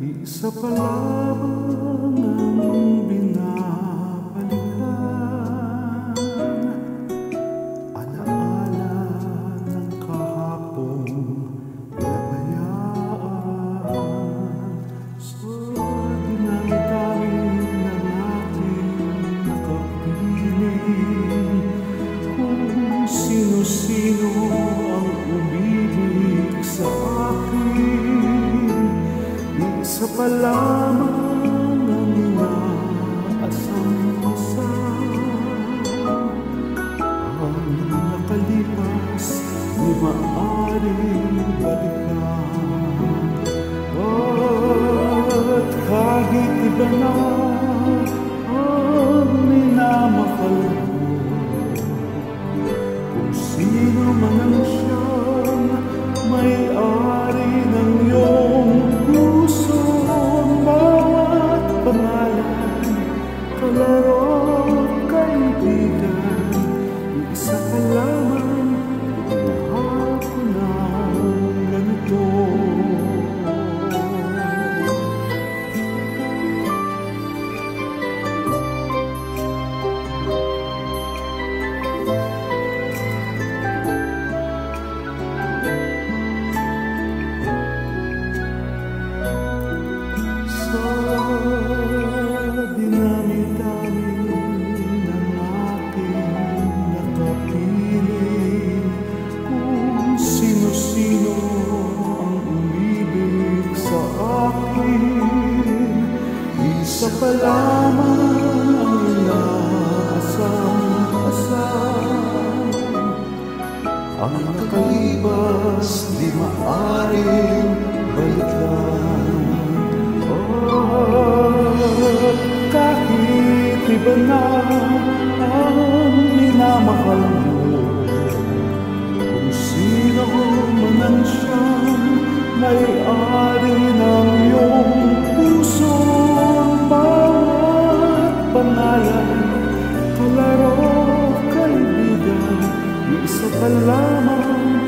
Isa pa lamang ang binabalikan, alaala ng kahapong pinabayaan. Sa dinami-dami ng ating nakapiling, kung sino-sino ang umibig sa akin, isa pa lamang ang inaasam-asam. Ang nakalipas di maaaring balikan, at kahit iba na ang minamahal mo, kung sino man ang siyang may-ari ng iyong puso, bawat pangalan, kalaro, kaibigan, isa ka lamang, mahal ko ng ganito. Dinami-dami ng aking nakapiling, kung sino-sino ang umibig sa akin, isa pa lamang ang inaasam-asam. Ang nakalipas di maaaring balikan, kahit iba na ang minamahal mo, kung sino man ang siyang may-ari ng iyong puso, bawat pangalan, kalaro, kaibigan, isa pa lamang